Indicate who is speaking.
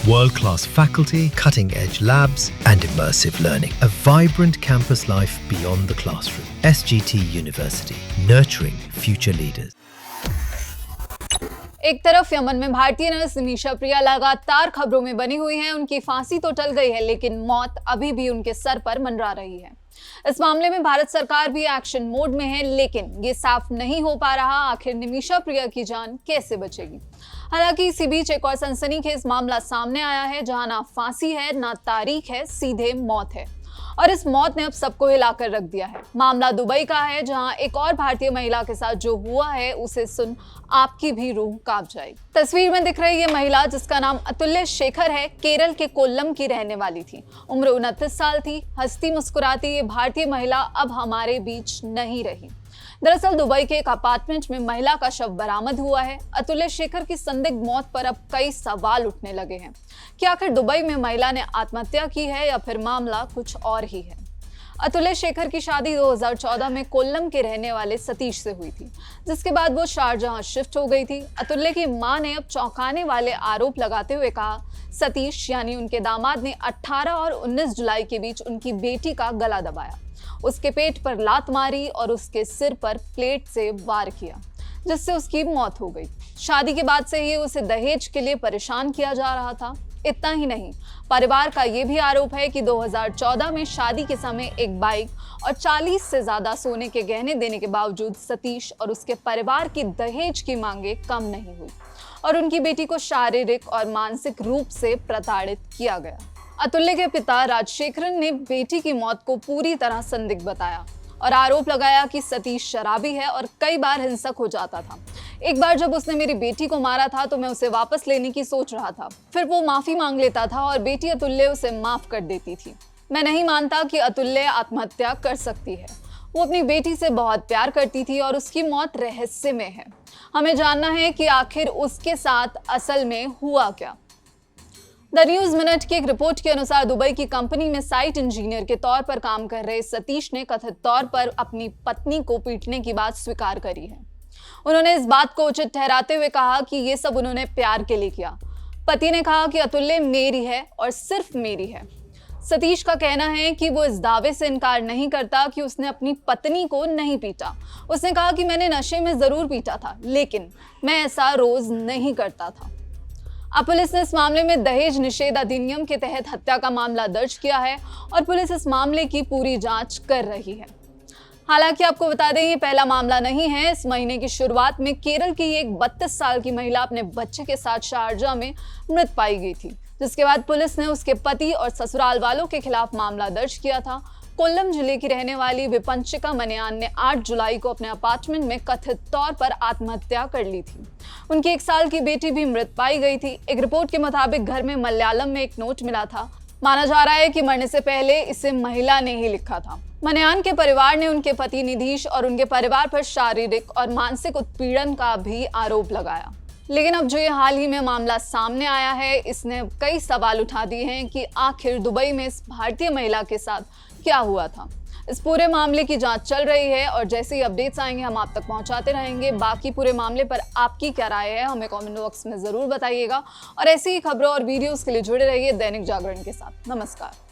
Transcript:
Speaker 1: World-class faculty, cutting-edge labs, and immersive learning. A vibrant campus life beyond the classroom. SGT University, nurturing future leaders.
Speaker 2: एक तरफ Yemen में भारतीय nurse Nimisha प्रिया लगातार खबरों में बनी हुई हैं। उनकी फांसी तो टल गई है, लेकिन मौत अभी भी उनके सर पर मंडरा रही है। इस मामले में भारत सरकार भी एक्शन मोड में है, लेकिन ये साफ नहीं हो पा रहा आखिर निमिषा प्रिया की जान कैसे बचेगी। हालांकि इसी बीच एक और सनसनीखेज मामला सामने आया है, जहां ना फांसी है, ना तारीख है, सीधे मौत है। और इस मौत ने अब सबको हिलाकर रख दिया है। मामला दुबई का है, जहां एक और भारतीय महिला के साथ जो हुआ है उसे सुन आपकी भी रूह कांप जाएगी। तस्वीर में दिख रही ये महिला, जिसका नाम अतुल्य शेखर है, केरल के कोल्लम की रहने वाली थी। उम्र 29 साल थी। हंसती मुस्कुराती ये भारतीय महिला अब हमारे बीच नहीं रही। दरअसल दुबई के एक अपार्टमेंट में महिला का शव बरामद हुआ है। अतुल्य शेखर की संदिग्ध मौत पर अब कई सवाल उठने लगे हैं कि आखिर दुबई में महिला ने आत्महत्या की है या फिर मामला कुछ और ही है। अतुल्य शेखर की शादी 2014 में कोल्लम के रहने वाले सतीश से हुई थी, जिसके बाद वो शारजहां शिफ्ट हो गई थी। अतुल्य की मां ने अब चौंकाने वाले आरोप लगाते हुए कहा, सतीश यानी उनके दामाद ने 18 और 19 जुलाई के बीच उनकी बेटी का गला दबाया, उसके पेट पर लात मारी और उसके सिर पर प्लेट से वार किया, जिससे उसकी मौत हो गई। शादी के बाद से ही उसे दहेज के लिए परेशान किया जा रहा था। इतना ही नहीं, परिवार का यह भी आरोप है कि 2014 में शादी के समय एक बाइक और 40 से ज्यादा सोने के गहने देने के बावजूद सतीश और उसके परिवार की दहेज की मांगे कम नहीं हुई और उनकी बेटी को शारीरिक और मानसिक रूप से प्रताड़ित किया गया। अतुल्य के पिता राजशेखरन ने बेटी की मौत को पूरी तरह संदिग्ध बताया और आरोप लगाया कि सतीश शराबी है और कई बार हिंसक हो जाता था। एक बार जब उसने मेरी बेटी को मारा था तो मैं उसे वापस लेने की सोच रहा था, फिर वो माफी मांग लेता था और बेटी अतुल्य उसे माफ कर देती थी। मैं नहीं मानता कि अतुल्य आत्महत्या कर सकती है। वो अपनी बेटी से बहुत प्यार करती थी और उसकी मौत रहस्य में है। हमें जानना है कि आखिर उसके साथ असल में हुआ क्या। द न्यूज मिनट की एक रिपोर्ट के अनुसार दुबई की कंपनी में साइट इंजीनियर के तौर पर काम कर रहे सतीश ने कथित तौर पर अपनी पत्नी को पीटने की बात स्वीकार करी है। उन्होंने इस बात को उचित ठहराते हुए कहा कि ये सब उन्होंने प्यार के लिए किया। पति ने कहा कि अतुल्य मेरी है और सिर्फ मेरी है। सतीश का कहना है कि वो इस दावे से इनकार नहीं करता कि उसने अपनी पत्नी को नहीं पीटा। उसने कहा कि मैंने नशे में जरूर पीटा था, लेकिन मैं ऐसा रोज नहीं करता था। अब पुलिस ने इस मामले में दहेज निषेध अधिनियम के तहत हत्या का मामला दर्ज किया है और पुलिस इस मामले की पूरी जांच कर रही है। हालांकि आपको बता दें, ये पहला मामला नहीं है। इस महीने की शुरुआत में केरल की एक 32 साल की महिला अपने बच्चे के साथ शारजाह में मृत पाई गई थी, जिसके बाद पुलिस ने उसके पति और ससुराल वालों के खिलाफ मामला दर्ज किया था। कोल्लम जिले की रहने वाली विपंचिका मनियान ने 8 जुलाई को अपने अपार्टमेंट में कथित तौर पर आत्महत्या कर ली थी। उनकी 1 साल की बेटी भी मृत पाई गई थी। एक रिपोर्ट के मुताबिक घर में मलयालम में एक नोट मिला था। माना जा रहा है कि मरने से पहले इसे महिला ने ही लिखा था। मनियान के परिवार ने उनके पति निधीश और उनके परिवार पर शारीरिक और मानसिक उत्पीड़न का भी आरोप लगाया। लेकिन अब जो ये हाल ही में मामला सामने आया है, इसने कई सवाल उठा दिए हैं कि आखिर दुबई में इस भारतीय महिला के साथ क्या हुआ था। इस पूरे मामले की जांच चल रही है और जैसे ही अपडेट्स आएंगे हम आप तक पहुंचाते रहेंगे। बाकी पूरे मामले पर आपकी क्या राय है, हमें कमेंट बॉक्स में जरूर बताइएगा और ऐसी ही खबरों और वीडियोस के लिए जुड़े रहिए दैनिक जागरण के साथ। नमस्कार।